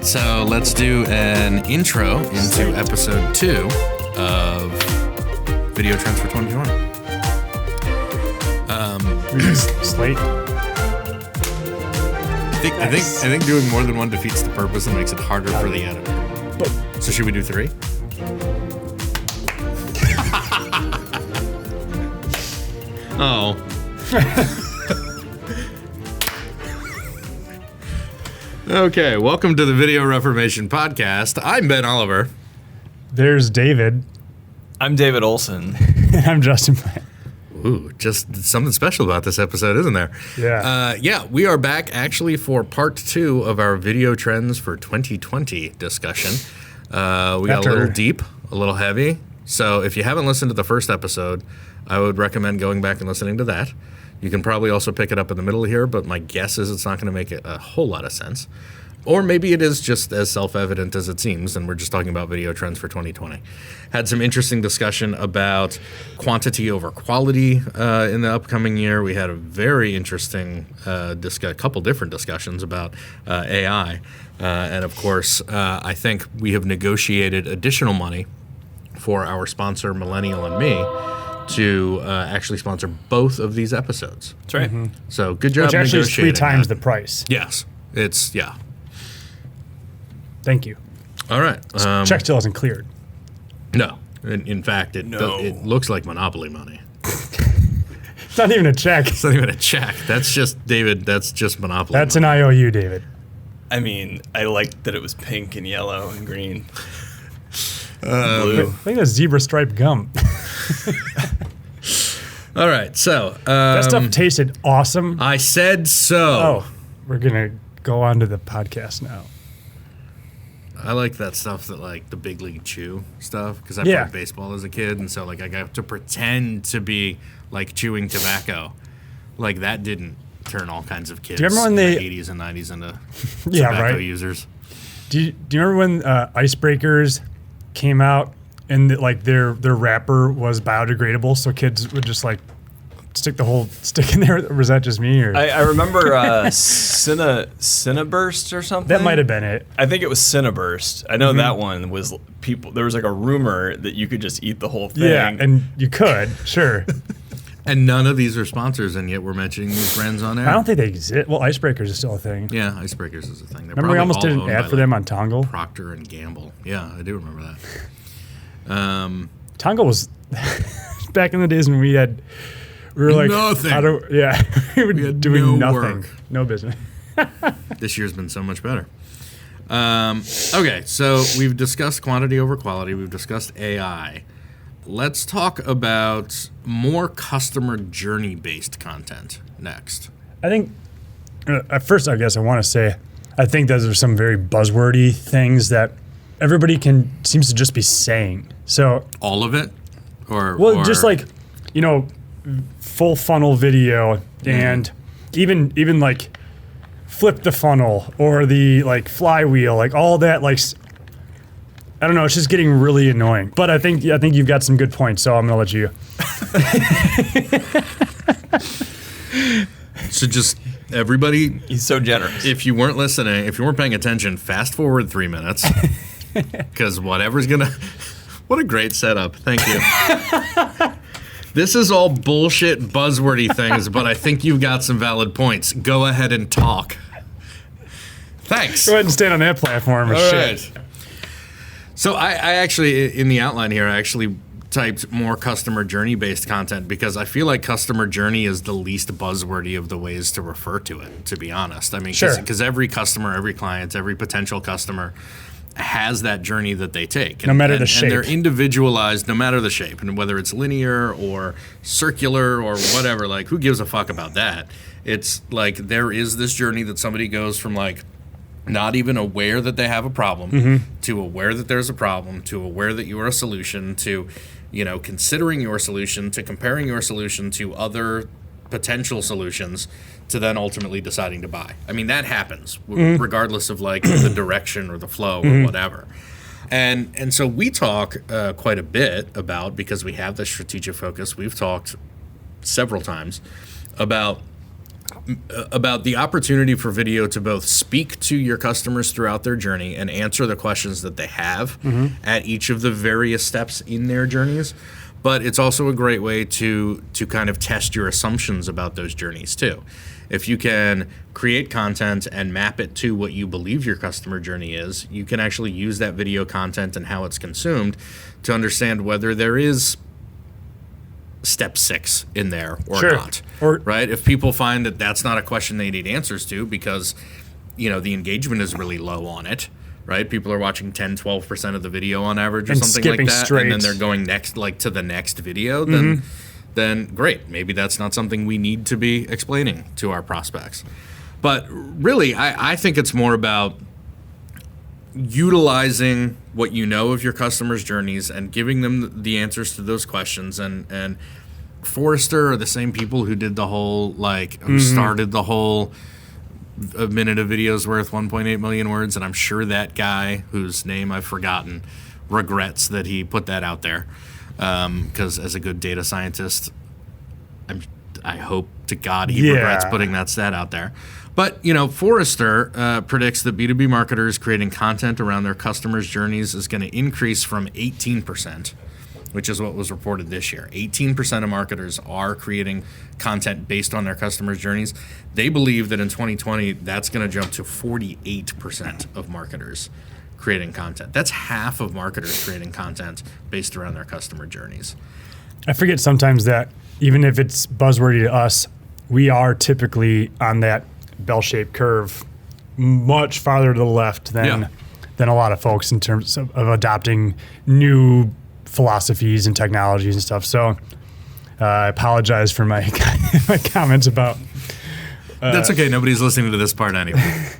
so let's do an intro into episode 2 of Video Trends for 2020. Slate. I think doing more than one defeats the purpose and makes it harder for the editor. So should we do 3? Oh. Okay, welcome to the Video Reformation Podcast. I'm Ben Oliver. There's David. I'm David Olson. And I'm Justin Plant. Ooh, just something special about this episode, isn't there? Yeah. We are back actually for part 2 of our Video Trends for 2020 discussion. We got a little deep, a little heavy. So if you haven't listened to the first episode, I would recommend going back and listening to that. You can probably also pick it up in the middle here, but my guess is it's not going to make a whole lot of sense. Or maybe it is just as self-evident as it seems, and we're just talking about video trends for 2020. Had some interesting discussion about quantity over quality in the upcoming year. We had a very interesting couple different discussions about AI. And of course, I think we have negotiated additional money for our sponsor, Millennial&me, to actually sponsor both of these episodes. That's right. Mm-hmm. So good job Which actually is 3 times that. the price. Yes. Yeah. Thank you. All right. Check still hasn't cleared. No. In fact, it looks like Monopoly money. It's not even a check. It's not even a check. That's just, David, that's just Monopoly That's money. an IOU, David. I mean, I liked that it was pink and yellow and green. Blue. I think that's zebra striped gum. All right. So. That stuff tasted awesome. I said so. Oh, we're going to go on to the podcast now. I like that stuff that like the Big League Chew stuff because I played baseball as a kid, and so like I got to pretend to be like chewing tobacco. Like that didn't turn all kinds of kids Do you remember when in they the 80s and 90s into Yeah, tobacco right. users. Do you remember when Icebreakers came out and their wrapper was biodegradable, so kids would just like stick the whole stick in there? Or was that just me? Or I remember Cineburst or something. that might have been it. I think it was Cineburst. I know that one was people. There was like a rumor that you could just eat the whole thing. Yeah, and you could, sure. And none of these are sponsors, and yet we're mentioning these brands on air. I don't think they exist. Well, Icebreakers is still a thing. Yeah, Icebreakers is a thing. They're Remember we probably almost all did an owned ad by, for them on Tongle? Procter and Gamble. Yeah, I do remember that. Tongle was back in the days when we were like Nothing. we were doing no nothing. work. No business. This year's been so much better. Okay, so we've discussed quantity over quality. We've discussed AI. Let's talk about more customer journey-based content next. I think at first, I guess I want to say, I think those are some very buzzwordy things that everybody seems to just be saying. So All of it? Or just like, full funnel video and even like flip the funnel or the like flywheel, like all that, like, I don't know, it's just getting really annoying. But I think you've got some good points, so I'm gonna let you. So just everybody, He's so generous. if you weren't listening, if you weren't paying attention, fast forward 3 minutes. Because whatever's gonna... What a great setup. Thank you. This is all bullshit buzzwordy things, but I think you've got some valid points. Go ahead and talk. Thanks. Go ahead and stand on that platform. All right. So I actually, in the outline here, I actually typed more customer journey-based content because I feel like customer journey is the least buzzwordy of the ways to refer to it, to be honest. I mean, because every customer, every client, every potential customer has that journey that they take. No matter the shape. And they're individualized no matter the shape. And whether it's linear or circular or whatever, like, who gives a fuck about that? It's like there is this journey that somebody goes from, like, not even aware that they have a problem to aware that there's a problem to aware that you are a solution to, considering your solution to comparing your solution to other potential solutions to then ultimately deciding to buy. I mean, that happens regardless of like the direction or the flow or whatever. And so we talk quite a bit about, because we have this strategic focus, we've talked several times about about the opportunity for video to both speak to your customers throughout their journey and answer the questions that they have at each of the various steps in their journeys. But it's also a great way to kind of test your assumptions about those journeys too. If you can create content and map it to what you believe your customer journey is, you can actually use that video content and how it's consumed to understand whether there is step 6 in there or not. Right? If people find that that's not a question they need answers to because, the engagement is really low on it, right? People are watching 10-12% of the video on average or and something like that, straight. and then they're going next, like to the next video, then great. Maybe that's not something we need to be explaining to our prospects. But really, I think it's more about utilizing what you know of your customers' journeys and giving them the answers to those questions. And Forrester are the same people who did the whole, who started the whole a minute of video is worth 1.8 million words. And I'm sure that guy, whose name I've forgotten, regrets that he put that out there. Because as a good data scientist, I hope to God he regrets putting that stat out there. But, Forrester predicts that B2B marketers creating content around their customers' journeys is going to increase from 18%, which is what was reported this year. 18% of marketers are creating content based on their customers' journeys. They believe that in 2020, that's going to jump to 48% of marketers creating content. That's half of marketers creating content based around their customer journeys. I forget sometimes that even if it's buzzwordy to us, we are typically on that bell-shaped curve much farther to the left than a lot of folks in terms of adopting new philosophies and technologies and stuff. So I apologize for my comments about... That's okay. Nobody's listening to this part anyway.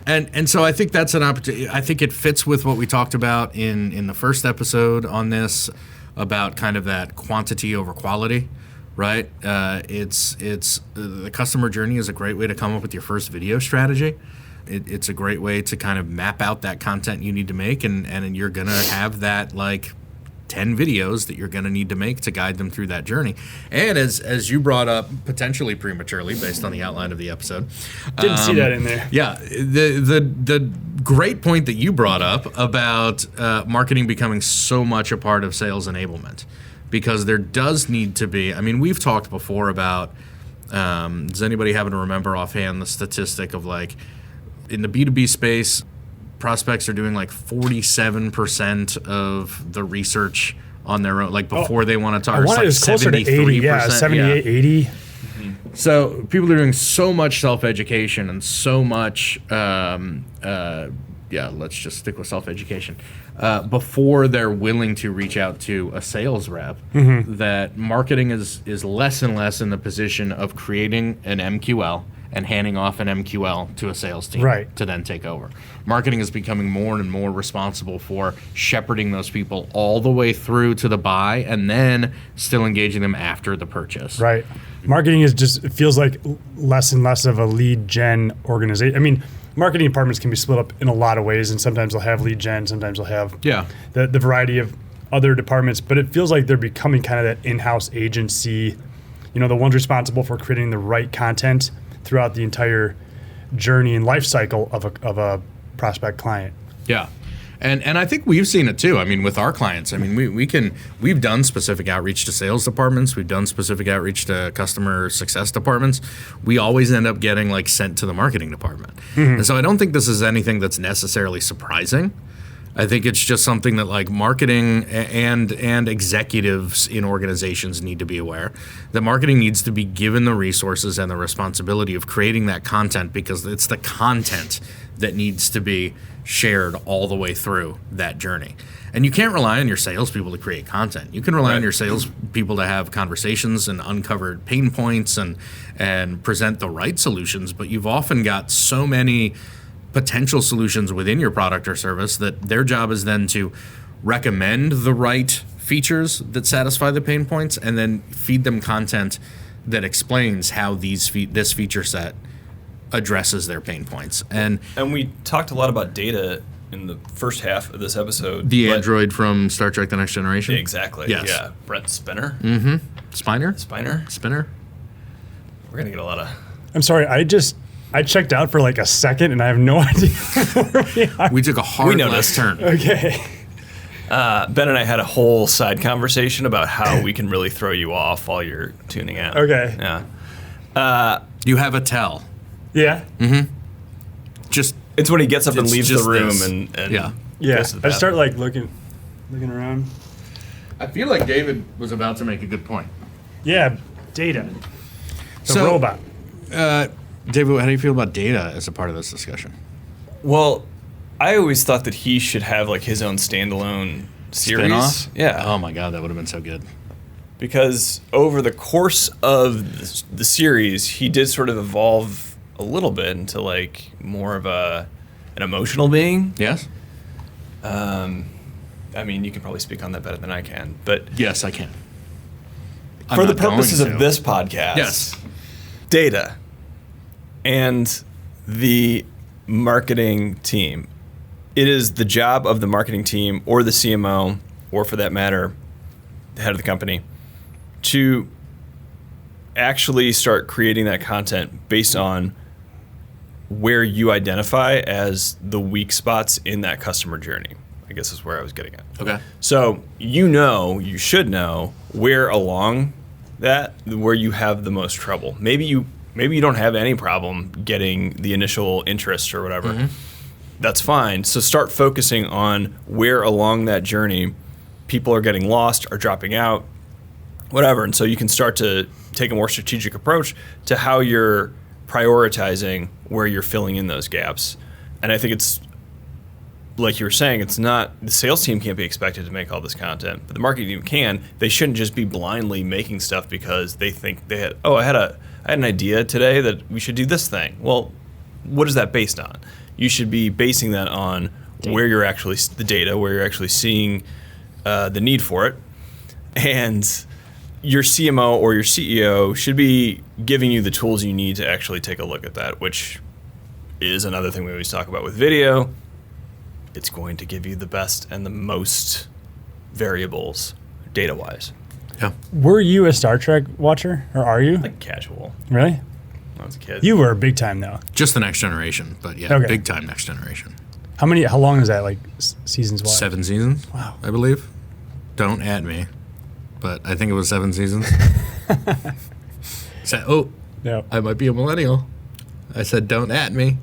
And so I think that's an opportunity. I think it fits with what we talked about in the first episode on this about kind of that quantity over quality, right? It's the customer journey is a great way to come up with your first video strategy. It's a great way to kind of map out that content you need to make, and you're gonna have that 10 videos that you're going to need to make to guide them through that journey. And as you brought up, potentially prematurely based on the outline of the episode. Didn't see that in there. Yeah. The great point that you brought up about marketing becoming so much a part of sales enablement, because there does need to be, we've talked before about, does anybody happen to remember offhand the statistic of in the B2B space, prospects are doing 47% of the research on their own, before they want to talk. I wanted it was closer to 80, 78, 80. So people are doing so much self-education and so much, let's just stick with self-education, before they're willing to reach out to a sales rep, that marketing is less and less in the position of creating an MQL and handing off an MQL to a sales team to then take over. Marketing is becoming more and more responsible for shepherding those people all the way through to the buy and then still engaging them after the purchase. Right. Marketing is it feels like less and less of a lead gen organization. Marketing departments can be split up in a lot of ways, and sometimes they'll have lead gen, sometimes they'll have the variety of other departments, but it feels like they're becoming kind of that in-house agency, the ones responsible for creating the right content throughout the entire journey and life cycle of a prospect client. Yeah. And I think we've seen it too. With our clients, we've done specific outreach to sales departments. We've done specific outreach to customer success departments. We always end up getting sent to the marketing department. And so I don't think this is anything that's necessarily surprising. I think it's just something that marketing and executives in organizations need to be aware that marketing needs to be given the resources and the responsibility of creating that content, because it's the content that needs to be shared all the way through that journey. And you can't rely on your salespeople to create content. You can rely on your salespeople to have conversations and uncover pain points and present the right solutions, but you've often got so many potential solutions within your product or service that their job is then to recommend the right features that satisfy the pain points and then feed them content that explains how this feature set addresses their pain points. And we talked a lot about data in the first half of this episode. The android from Star Trek The Next Generation? Exactly. Yes. Yeah. Brent Spinner? Spiner? Spinner? Spinner? We're going to get a lot of I'm sorry. I checked out for like a second, and I have no idea where we are. We took a hard left turn. Okay. Ben and I had a whole side conversation about how we can really throw you off while you're tuning out. Okay. Yeah. You have a tell. Yeah. Just It's when he gets up and It's leaves the just room this. and Yeah. goes to the I start bathroom. like looking around. I feel like David was about to make a good point. Yeah. Data. The So- robot. David, how do you feel about data as a part of this discussion? Well, I always thought that he should have like his own standalone series. Spin-off? Yeah. Oh my God, that would have been so good. Because over the course of the series, he did sort of evolve a little bit into like more of an emotional being. Yes? I mean, you can probably speak on that better than I can, but Yes, I can. I'm for the not going purposes to. of this podcast, Yes. data and the marketing team. It is the job of the marketing team or the CMO, or for that matter, the head of the company, to actually start creating that content based on where you identify as the weak spots in that customer journey, I guess is where I was getting at. Okay. So you should know where along that, where you have the most trouble. Maybe you don't have any problem getting the initial interest or whatever. That's fine. So start focusing on where along that journey people are getting lost or dropping out, whatever. And so you can start to take a more strategic approach to how you're prioritizing where you're filling in those gaps. And I think it's, like you were saying, it's not, the sales team can't be expected to make all this content, but the marketing team can. They shouldn't just be blindly making stuff because they think they had, I had an idea today that we should do this thing. Well, what is that based on? You should be basing that on where you're actually, the data, where you're actually seeing the need for it. And your CMO or your CEO should be giving you the tools you need to actually take a look at that, which is another thing we always talk about with video. It's going to give you the best and the most variables data-wise. Yeah. Were you a Star Trek watcher, or are you? Like casual. Really? When I was a kid. You were big time though. Just the next generation, but yeah, Okay. big time next generation. How long is that? Like seasons wise? 7 seasons, Wow. I believe. Don't at me, but I think it was 7 seasons. Oh, No. I might be a millennial. I said, don't at me.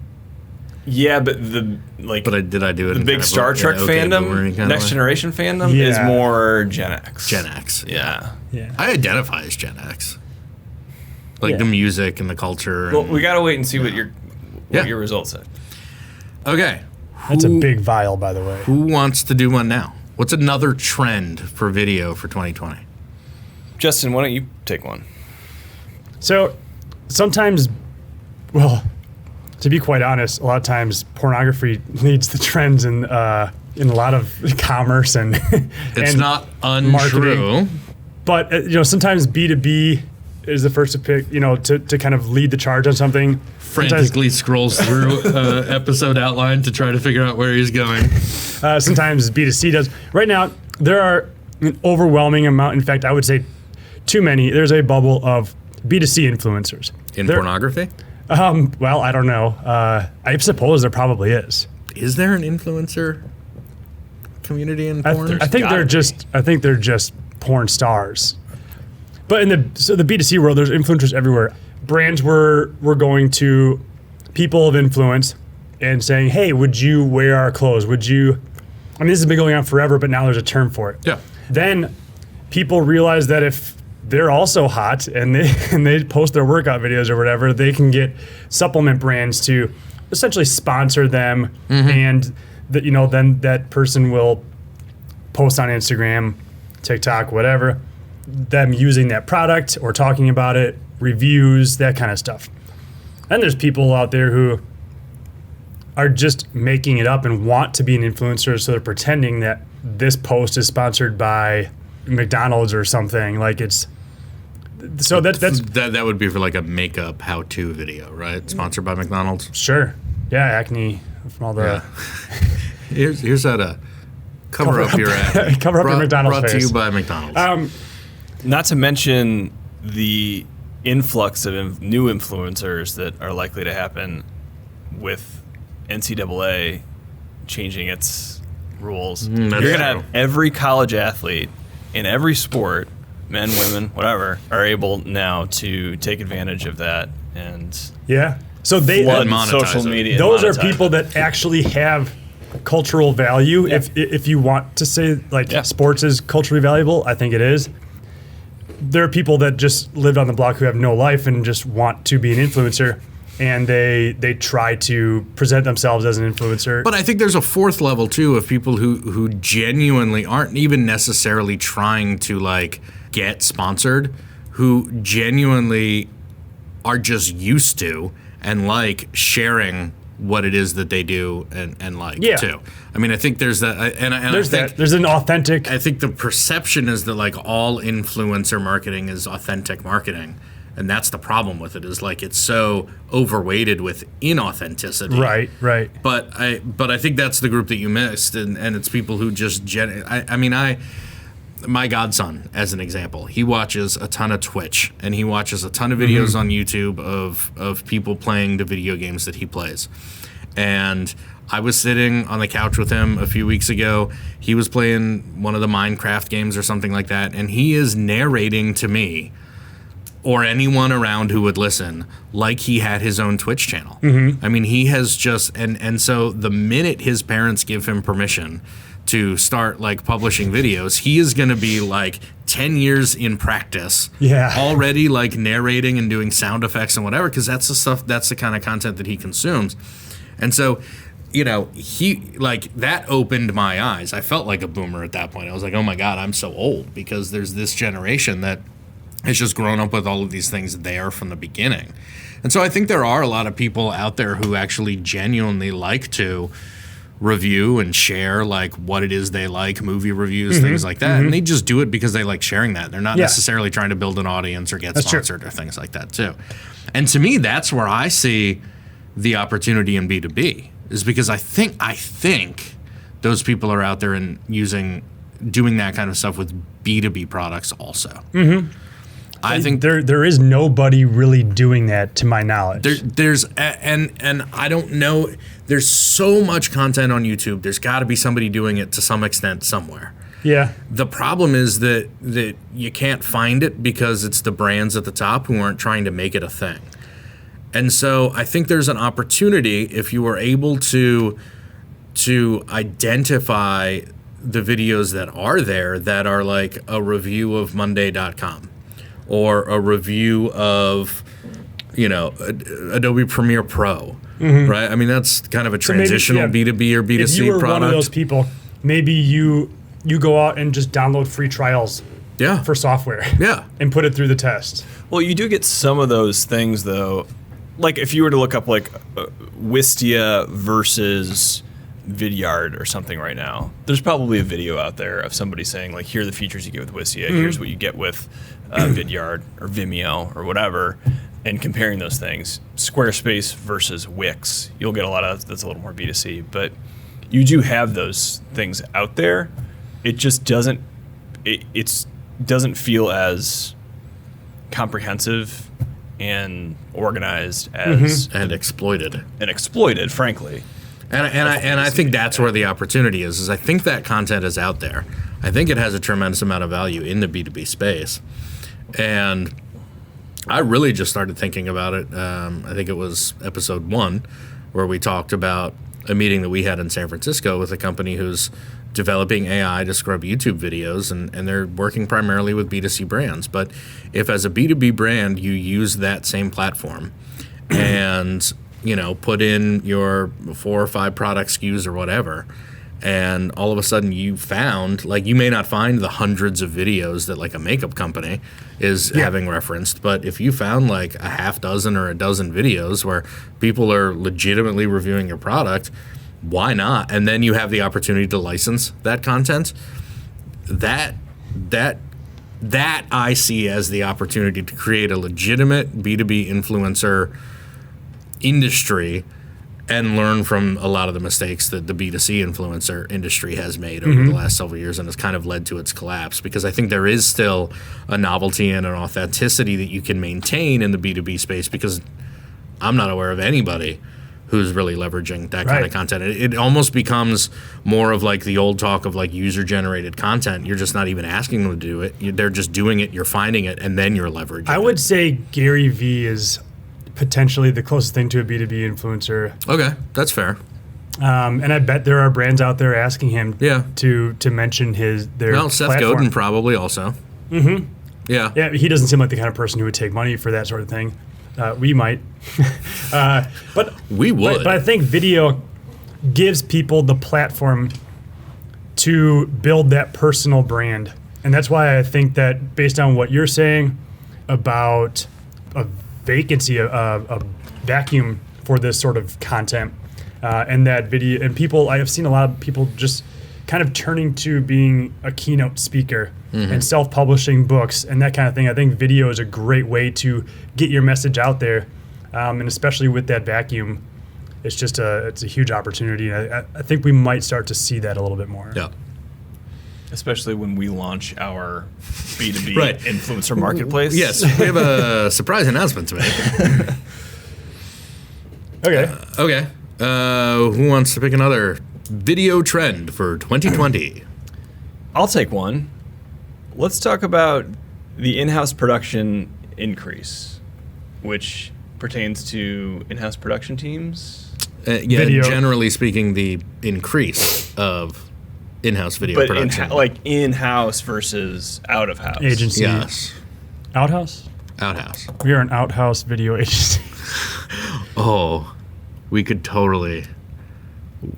Yeah, but Did I do it? the in big kind of Star a- Trek yeah, okay, boomery fandom, kind of next way? generation fandom is Yeah. more Gen X. Gen X. Yeah. Yeah. I identify as Gen X. Like Yeah. the music and the culture. Well, and- we gotta wait and see what your Yeah. results say. Okay. That's a Who- big vial, by the way. Who wants to do one now? What's another trend for video for 2020? Justin, why don't you take one? So sometimes, well, to be quite honest, a lot of times pornography leads the trends in a lot of commerce and It's and not untrue. But sometimes B2B is the first to pick, to kind of lead the charge on something. Sometimes- Frantically scrolls through episode outline to try to figure out where he's going. sometimes B2C does. Right now, there are an overwhelming amount. In fact, I would say too many. There's a bubble of B2C influencers. In There- pornography? Well, I don't know. I suppose there probably is. Is there an influencer community in porn? I think gotta they're just porn stars. But in the B2C world, there's influencers everywhere. Brands were going to people of influence and saying, "Hey, would you wear our clothes? Would you?" I mean, this has been going on forever, but now there's a term for it. Yeah. Then people realize that if they're also hot and they post their workout videos or whatever, they can get supplement brands to essentially sponsor them, and then that person will post on Instagram, TikTok, whatever, them using that product or talking about it, reviews, that kind of stuff. And there's people out there who are just making it up and want to be an influencer, so they're pretending that this post is sponsored by McDonald's or something. Like it's so that's That would be for like a makeup how-to video, right? Sponsored by McDonald's. sure, yeah, acne from all the Yeah. Here's how to cover up your acne. cover up your McDonald's Brought to face. you by McDonald's. Not to mention the influx of new influencers that are likely to happen with NCAA changing its rules. You're going to have every college athlete in every sport, men, women, whatever, are able now to take advantage of that and So they flood monetize social it. media. those are monetize people it. that actually have cultural value. Yeah. If you want to say sports is culturally valuable, I think it is. There are people that just live on the block who have no life and just want to be an influencer, and they try to present themselves as an influencer. But I think there's a fourth level too of people who genuinely aren't even necessarily trying to like get sponsored, who genuinely are just used to and like sharing what it is that they do and like too. I mean, I think there's that, There's an authentic. I think the perception is that like all influencer marketing is authentic marketing, and that's the problem with it. Is like it's so overweighted with inauthenticity. Right. But I think that's the group that you missed, and it's people who just my godson, as an example, he watches a ton of Twitch and he watches a ton of videos on YouTube of people playing the video games that he plays. And I was sitting on the couch with him a few weeks ago. He was playing one of the Minecraft games or something like that, and he is narrating to me or anyone around who would listen like he had his own Twitch channel. I mean, he has just and so the minute his parents give him permission to start like publishing videos, he is going to be like 10 years in practice already, like narrating and doing sound effects and whatever, because that's the kind of content that he consumes. And so, you know, he like that opened my eyes. I felt like a boomer at that point. I was like, oh my God, I'm so old, because there's this generation that has just grown up with all of these things there from the beginning. And so I think there are a lot of people out there who actually genuinely like to review and share like what it is they like, movie reviews, things like that. And they just do it because they like sharing that. They're not necessarily trying to build an audience or get sponsored or things like that too. And to me, that's where I see the opportunity in B2B, is because I think those people are out there and doing that kind of stuff with B2B products also. I think there is nobody really doing that, to my knowledge. And I don't know. There's so much content on YouTube. There's got to be somebody doing it to some extent somewhere. Yeah. The problem is that you can't find it because it's the brands at the top who aren't trying to make it a thing. And so I think there's an opportunity, if you are able to identify the videos that are there that are like a review of Monday.com. Or a review of, you know, Adobe Premiere Pro, right? I mean, that's kind of a transitional B2B or B2C product. If you were one of those people, maybe you go out and just download free trials for software and put it through the test. Well, you do get some of those things, though. Like if you were to look up like Wistia versus Vidyard or something right now, there's probably a video out there of somebody saying like, here are the features you get with Wistia, here's what you get with Vidyard or Vimeo or whatever, and comparing those things. Squarespace versus Wix, you'll get a lot of that's a little more B2C, but you do have those things out there. It just doesn't doesn't feel as comprehensive and organized as and exploited, frankly. And I think that's where the opportunity is I think that content is out there. I think it has a tremendous amount of value in the B2B space. And I really just started thinking about it. I think it was episode 1 where we talked about a meeting that we had in San Francisco with a company who's developing AI to scrub YouTube videos, and they're working primarily with B2C brands. But if as a B2B brand you use that same platform and you know, put in your 4 or 5 product SKUs or whatever, and all of a sudden you found, like, you may not find the hundreds of videos that like a makeup company is having referenced, but if you found like a half dozen or a dozen videos where people are legitimately reviewing your product, why not? And then you have the opportunity to license that content. That I see as the opportunity to create a legitimate B2B influencer industry and learn from a lot of the mistakes that the B2C influencer industry has made over the last several years and has kind of led to its collapse. Because I think there is still a novelty and an authenticity that you can maintain in the B2B space, because I'm not aware of anybody who's really leveraging that kind of content. It almost becomes more of like the old talk of like user-generated content. You're just not even asking them to do it. They're just doing it, you're finding it, and then you're leveraging it. I would say Gary Vee is potentially the closest thing to a B2B influencer. Okay, that's fair. And I bet there are brands out there asking him to mention their Seth platform. Godin probably also. Mm-hmm. Yeah. Yeah, he doesn't seem like the kind of person who would take money for that sort of thing. We might. But we would. But I think video gives people the platform to build that personal brand. And that's why I think that based on what you're saying about a vacancy, a vacuum for this sort of content, and that video, and people, I have seen a lot of people just kind of turning to being a keynote speaker and self-publishing books and that kind of thing. I think video is a great way to get your message out there, and especially with that vacuum, it's a huge opportunity. I think we might start to see that a little bit more. Yeah. Especially when we launch our B2B Right. influencer marketplace. Yes, we have a surprise announcement to make. Okay. Who wants to pick another video trend for 2020? I'll take one. Let's talk about the in-house production increase, which pertains to in-house production teams. Video. Generally speaking, the increase of in-house video production. But in-house versus out-of-house. Agency. Yes. Outhouse? Outhouse. We are an outhouse video agency. Oh, we could totally.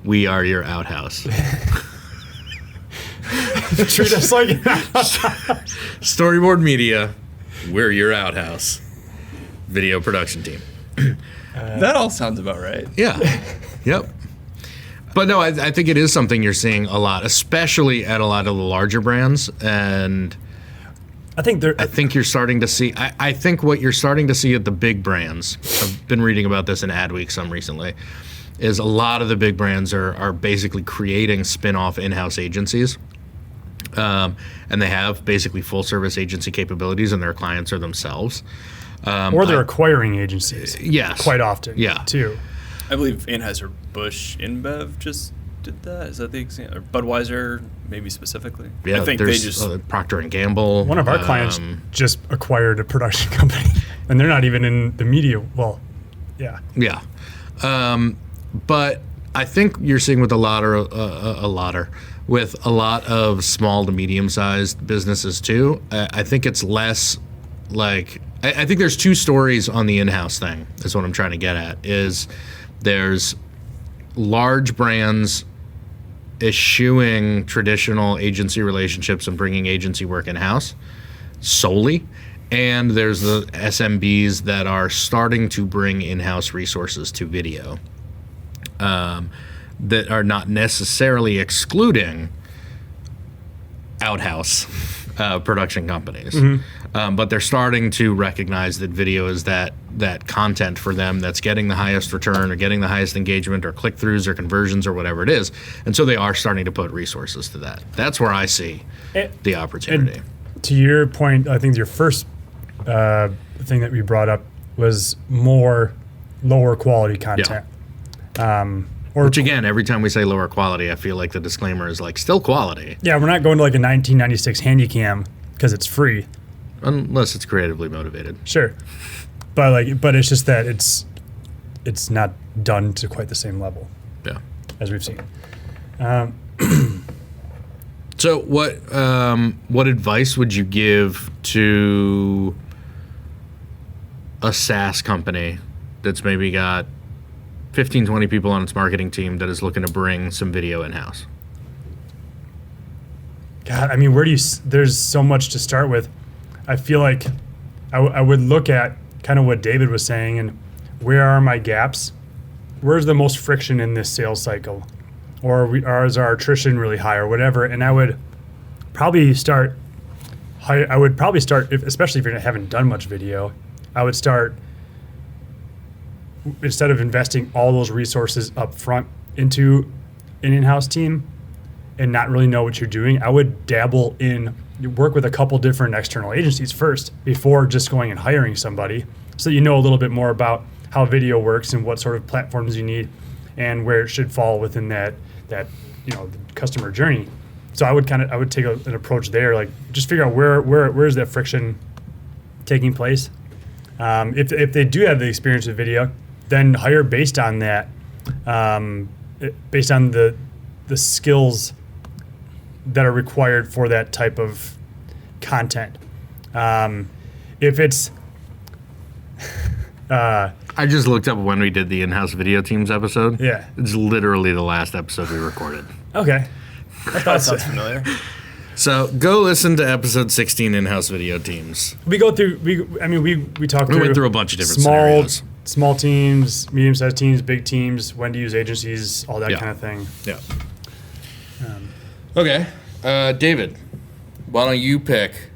We are your outhouse. Treat us like Storyboard Media, we're your outhouse. Video production team. That all sounds about right. Yeah. Yep. But no, I think it is something you're seeing a lot, especially at a lot of the larger brands. And I think you're starting to see, I think what you're starting to see at the big brands, I've been reading about this in Adweek some recently, is a lot of the big brands are basically creating spin-off in-house agencies. And they have basically full-service agency capabilities, and their clients are themselves. Or they're acquiring agencies. Yes. Quite often. Yeah. Too. I believe Anheuser-Busch InBev just did that. Is that the example? Or Budweiser, maybe specifically? Yeah, I think there's they just Procter & Gamble. One of our clients just acquired a production company, and they're not even in the media. Well, yeah. Yeah. But I think you're seeing with with a lot of small to medium-sized businesses too. I think it's less like I think there's two stories on the in-house thing. Is what I'm trying to get at. Is there's large brands eschewing traditional agency relationships and bringing agency work in-house solely, and there's the SMBs that are starting to bring in-house resources to video. That are not necessarily excluding outhouse production companies, but they're starting to recognize that video is that content for them that's getting the highest return or getting the highest engagement or click-throughs or conversions or whatever it is, and so they are starting to put resources to that. That's where I see the opportunity. And to your point, I think your first thing that we brought up was more lower quality content. Yeah. Which again, every time we say lower quality, I feel like the disclaimer is like still quality. Yeah, we're not going to like a 1996 Handycam because it's free, unless it's creatively motivated. Sure, but it's just that it's not done to quite the same level. Yeah, as we've seen. So what advice would you give to a SaaS company that's maybe got 15, 20 people on its marketing team that is looking to bring some video in-house? God, I mean, there's so much to start with. I feel like I would look at kind of what David was saying and where are my gaps? Where's the most friction in this sales cycle? Or is our attrition really high or whatever? And I would probably start, especially if you haven't done much video, I would start instead of investing all those resources up front into an in-house team and not really know what you're doing, I would dabble in, work with a couple different external agencies first before just going and hiring somebody, so that you know a little bit more about how video works and what sort of platforms you need and where it should fall within that the customer journey. So I would take an approach there, like just figure out where is that friction taking place. If they do have the experience with video, then hire based on that, based on the skills that are required for that type of content. If it's I just looked up when we did the in-house video teams episode. Yeah. It's literally the last episode we recorded. Okay. That sounds familiar. So go listen to episode 16, in-house video teams. We go through. We talked. We went through a bunch of different scenarios. Small teams, medium-sized teams, big teams, when to use agencies, all that Yeah. kind of thing. Yeah. Okay, David, why don't you pick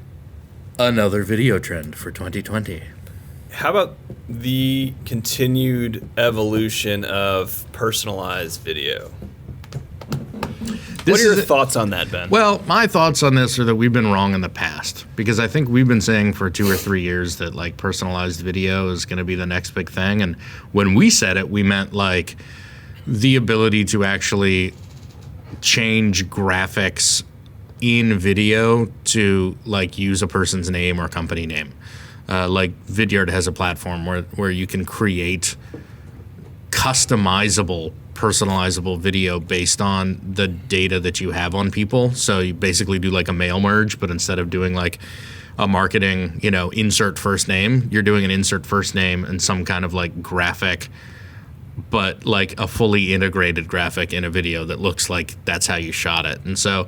another video trend for 2020? How about the continued evolution of personalized video? What are your thoughts on that, Ben? Well, my thoughts on this are that we've been wrong in the past, because I think we've been saying for 2 or 3 years that like personalized video is going to be the next big thing. And when we said it, we meant like the ability to actually change graphics in video to like use a person's name or company name. Like Vidyard has a platform where you can create customizable, personalizable video based on the data that you have on people. So you basically do like a mail merge, but instead of doing like a marketing, insert first name, you're doing an insert first name and some kind of like graphic, but like a fully integrated graphic in a video that looks like that's how you shot it. And so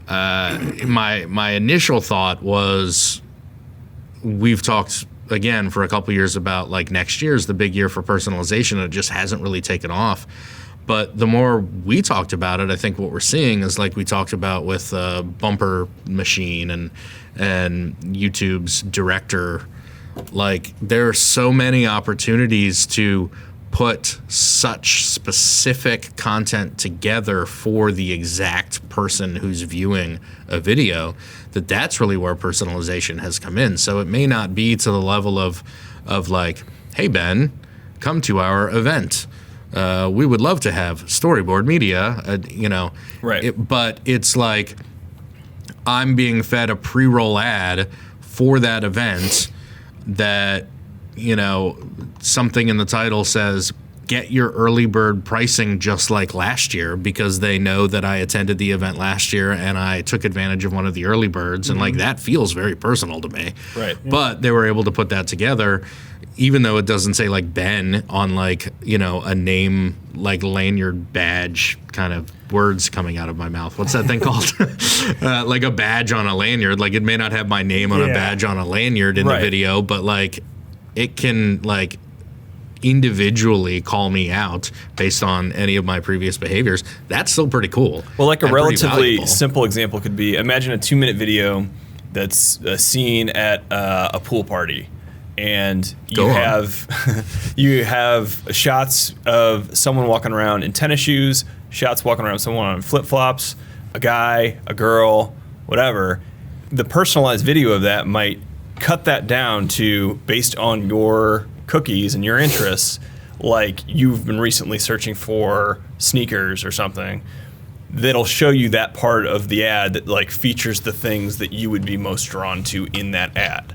my initial thought was, we've talked again for a couple years about like next year's the big year for personalization, and it just hasn't really taken off. But the more we talked about it, I think what we're seeing is like we talked about with Bumper Machine and YouTube's director, like there are so many opportunities to put such specific content together for the exact person who's viewing a video that's really where personalization has come in. So it may not be to the level of like, hey Ben, come to our event. We would love to have Storyboard Media, Right. But it's like I'm being fed a pre-roll ad for that event that, something in the title says, get your early bird pricing just like last year, because they know that I attended the event last year and I took advantage of one of the early birds. And like that feels very personal to me. Right. But they were able to put that together, even though it doesn't say like Ben on like, a name, like lanyard badge kind of words coming out of my mouth. What's that thing called? Like a badge on a lanyard. Like it may not have my name on a badge on a lanyard in the video, but like it can like individually call me out based on any of my previous behaviors. That's still pretty cool. Well, like a relatively simple example could be, imagine a 2-minute video that's a scene at a pool party. And you have shots of someone walking around in tennis shoes, shots walking around someone on flip-flops, a guy, a girl, whatever. The personalized video of that might cut that down to, based on your cookies and your interests, like you've been recently searching for sneakers or something, that'll show you that part of the ad that like features the things that you would be most drawn to in that ad.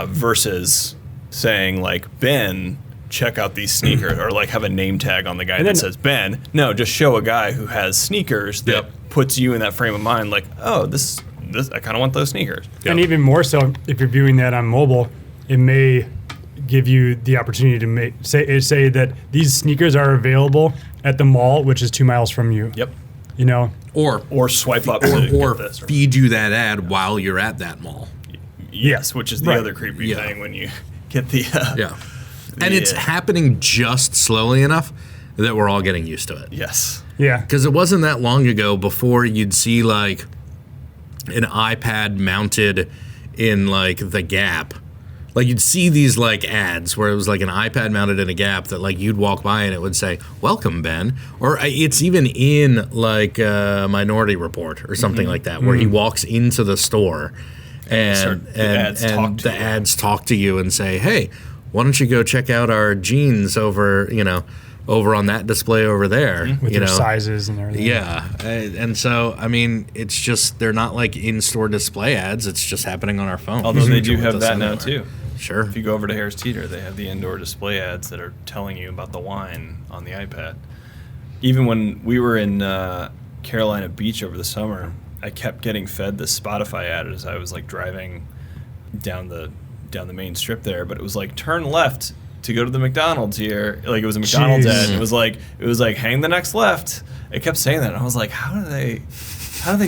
Versus saying like, Ben, check out these sneakers, or like have a name tag on the guy that says Ben. No, just show a guy who has sneakers that puts you in that frame of mind, like, oh, this I kind of want those sneakers. And even more so, if you're viewing that on mobile, it may give you the opportunity to say that these sneakers are available at the mall, which is 2 miles from you. Yep. Or swipe up or feed you that ad while you're at that mall. Yes, which is the other creepy thing when you get the and it's happening just slowly enough that we're all getting used to it. Yes. Yeah. Because it wasn't that long ago before you'd see like an iPad mounted in like the Gap, like you'd see these like ads where it was like an iPad mounted in a gap that like you'd walk by and it would say, "Welcome, Ben," or it's even in like Minority Report or something like that, where he walks into the store and the ads talk to you and say, "Hey, why don't you go check out our jeans over on that display over there with your sizes and everything." Yeah, and so I mean, it's just they're not like in-store display ads. It's just happening on our phone. Although they do have that now too. Sure. If you go over to Harris Teeter, they have the indoor display ads that are telling you about the wine on the iPad. Even when we were in Carolina Beach over the summer, I kept getting fed this Spotify ad as I was like driving down the main strip there. But it was like turn left to go to the McDonald's here. Like it was a McDonald's ad. It was like hang the next left. It kept saying that, and I was like, how do they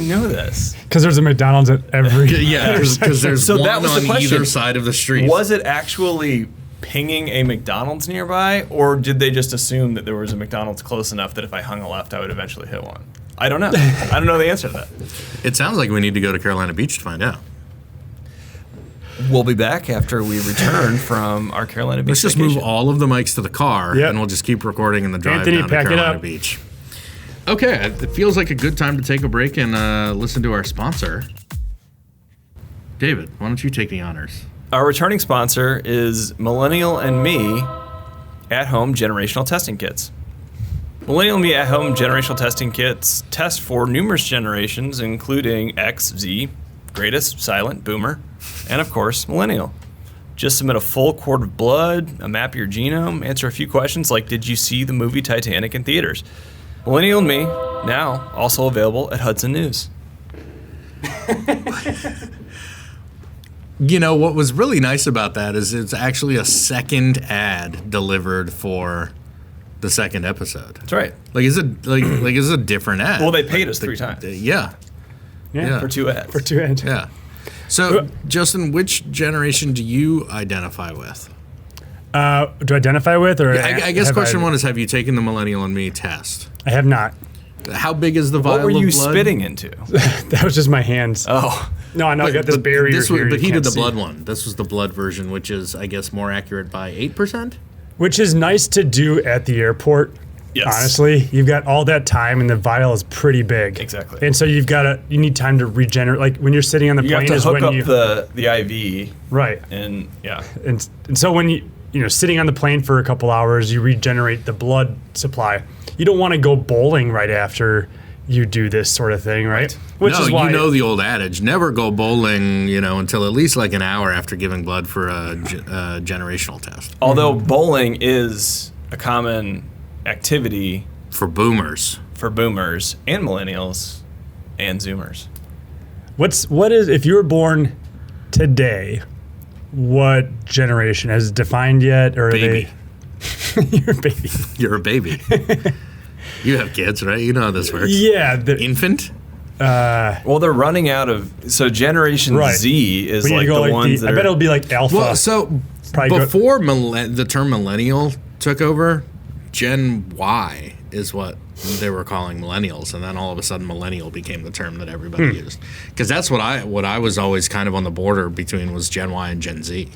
know this? Because there's a McDonald's at every because there's so one that was on the question. either side of the street. Was it actually pinging a McDonald's nearby, or did they just assume that there was a McDonald's close enough that if I hung a left, I would eventually hit one? I don't know. I don't know the answer to that. It sounds like we need to go to Carolina Beach to find out. We'll be back after we return from our Carolina Beach Let's just vacation. move all of the mics to the car, Yep. and we'll just keep recording in the drive Anthony, down to pack it Carolina up. Beach. Okay, it feels like a good time to take a break and listen to our sponsor. David, why don't you take the honors? Our returning sponsor is Millennial and Me at-home generational testing kits. Millennial and Me at-home generational testing kits test for numerous generations, including X, Z, greatest, silent, boomer, and of course, millennial. Just submit a full quart of blood, a map of your genome, answer a few questions like, did you see the movie Titanic in theaters? Millennial and Me, now also available at Hudson News. You know, what was really nice about that is it's actually a second ad delivered for the second episode. That's right. Like, is it like is a different ad? Well, they paid us 3 times. Yeah. Yeah. For 2 ads. For 2 ads. Yeah. So, Justin, which generation do you identify with? Do I identify with, or I guess have question 1 is, have you taken the Millennial and Me test? I have not. How big is the vial What were you of blood? spitting into? That was just my hands. Oh. No, I know I got this barrier here. But you he did can't the see. blood one. This was the blood version, which is, I guess, more accurate by 8%? Which is nice to do at the airport. Yes. Honestly, you've got all that time, and the vial is pretty big. Exactly. And so you need time to regenerate. Like when you're sitting on the You plane have to is hook when up you the IV, right. and yeah. And so when you sitting on the plane for a couple hours, you regenerate the blood supply. You don't want to go bowling right after you do this sort of thing, right? Which no, is why you know the old adage: never go bowling, until at least like an hour after giving blood for a generational test. Although bowling is a common activity For boomers. for boomers and millennials and zoomers. what is if you were born today, what generation has it defined yet, or Baby. are they? You're a baby. You're a baby. You have kids, right? You know how this works. Yeah. Infant? Well, they're running out of. So Generation Right. Z is We need like to go the ones I that bet are. it'll be like alpha. Well, so Probably before the term millennial took over, Gen Y is what they were calling millennials, and then all of a sudden millennial became the term that everybody used. Because that's what I was always kind of on the border between was Gen Y and Gen Z.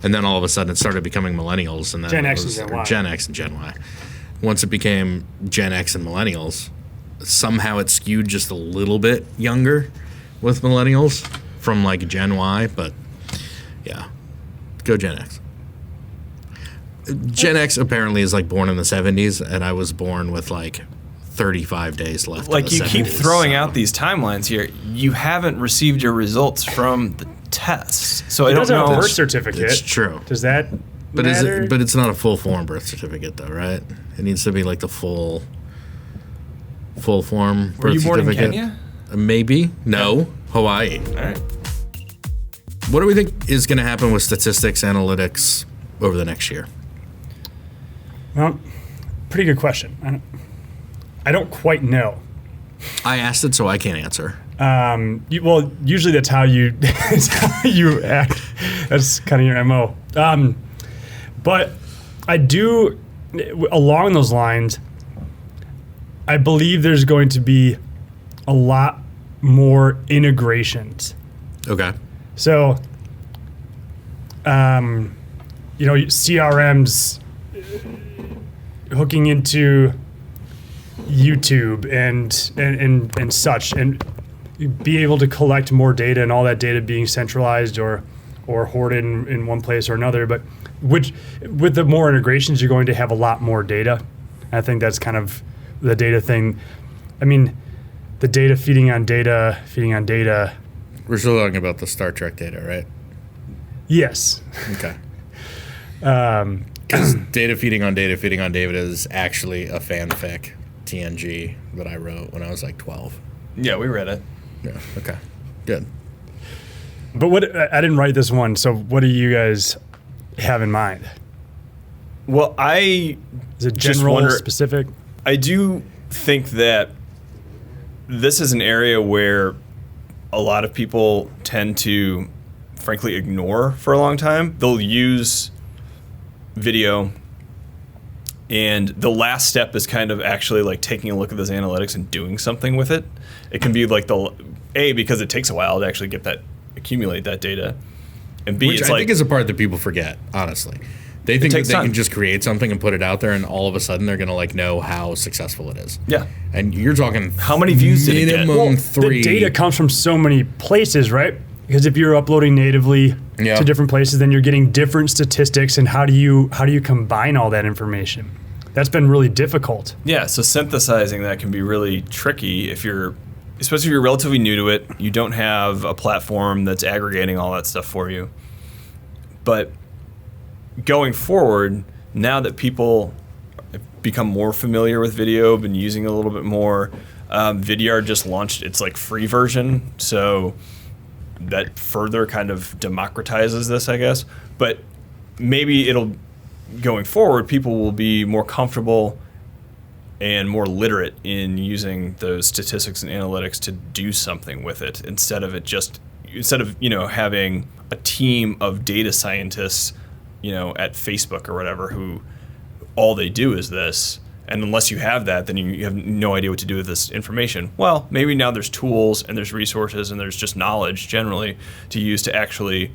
And then all of a sudden it started becoming millennials, and then Gen it X was, and Gen or Y. Gen X and Gen Y. Once it became Gen X and millennials, somehow it skewed just a little bit younger with millennials from like Gen Y, but yeah, go Gen X. Gen X apparently is like born in the 70s, and I was born with like 35 days left. Like in the you keep 70s, throwing so. out these timelines here. You haven't received your results from the test, so I It don't does have a know. birth certificate. It's true. Does that But matter? it's not a full form birth certificate though, right? It needs to be like the full form birth Were you born in certificate. Kenya? Maybe. No. Hawaii. All right. What do we think is going to happen with statistics analytics over the next year? Well, pretty good question. I don't quite know. I asked it, so I can't answer. Usually that's how you that's how you act. That's kind of your MO. But I do, along those lines, I believe there's going to be a lot more integrations. Okay. So CRMs hooking into YouTube and such, and be able to collect more data, and all that data being centralized or hoarded in one place or another. But with the more integrations, you're going to have a lot more data. I think that's kind of the data thing. I mean, the data feeding on data. We're still talking about the Star Trek data, right? Yes. Okay. Because data feeding on David is actually a fanfic TNG that I wrote when I was like 12. Yeah, we read it. Yeah. Okay. Good. But I didn't write this one, so what do you guys have in mind? Well, is it general, specific? I do think that this is an area where a lot of people tend to, frankly, ignore for a long time. They'll use video, and the last step is kind of actually like taking a look at those analytics and doing something with it. It can be like because it takes a while to actually accumulate that data, and B, which I think is a part that people forget, honestly. They think that they can just create something and put it out there, and all of a sudden they're going to know how successful it is. Yeah. And you're talking how many views did it get? Well, 3. The data comes from so many places, right? Because if you're uploading natively to different places, then you're getting different statistics, and how do you combine all that information? That's been really difficult. Yeah, so synthesizing that can be really tricky especially if you're relatively new to it, you don't have a platform that's aggregating all that stuff for you. But going forward, now that people have become more familiar with video, been using it a little bit more, Vidyard just launched its free version, so that further kind of democratizes this, I guess. But maybe going forward, people will be more comfortable and more literate in using those statistics and analytics to do something with it, instead of having a team of data scientists, at Facebook or whatever, who all they do is this. And unless you have that, then you have no idea what to do with this information. Well, maybe now there's tools and there's resources and there's just knowledge generally to use to actually,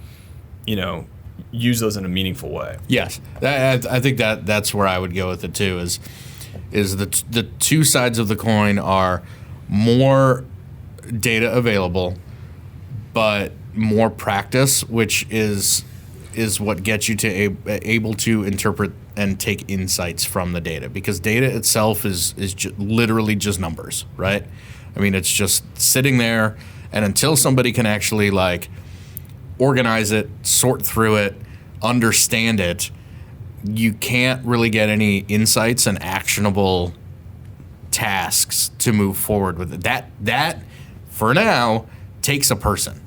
use those in a meaningful way. Yes, I think that's where I would go with it too. Is the two sides of the coin are more data available, but more practice, which is what gets you to able to interpret and take insights from the data, because data itself is literally just numbers, right? I mean, it's just sitting there, and until somebody can actually organize it, sort through it, understand it, you can't really get any insights and actionable tasks to move forward with it. That for now takes a person.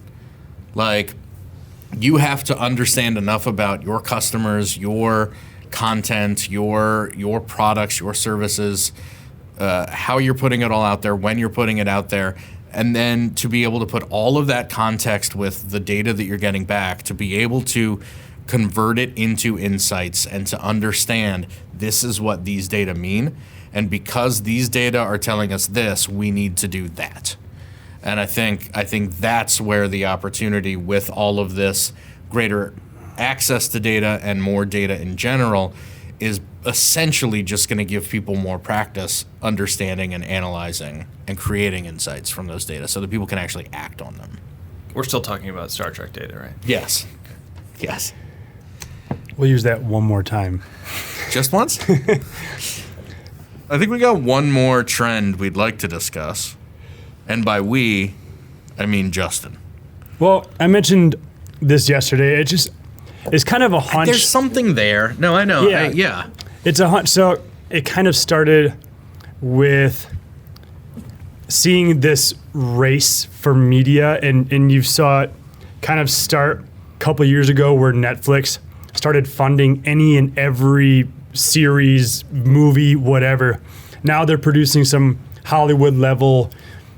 You have to understand enough about your customers, your content, your products, your services, how you're putting it all out there, when you're putting it out there, and then to be able to put all of that context with the data that you're getting back, to be able to convert it into insights and to understand this is what these data mean, and because these data are telling us this, we need to do that. And I think that's where the opportunity with all of this greater access to data and more data in general is essentially just going to give people more practice understanding and analyzing and creating insights from those data so that people can actually act on them. We're still talking about Star Trek data, right? Yes. Yes. We'll use that one more time. Just once? I think we got one more trend we'd like to discuss. And by we, I mean Justin. Well, I mentioned this yesterday. It's kind of a hunch. There's something there. No, I know. Yeah. It's a hunch. So it kind of started with seeing this race for media, and you saw it kind of start a couple years ago where Netflix started funding any and every series, movie, whatever. Now they're producing some Hollywood level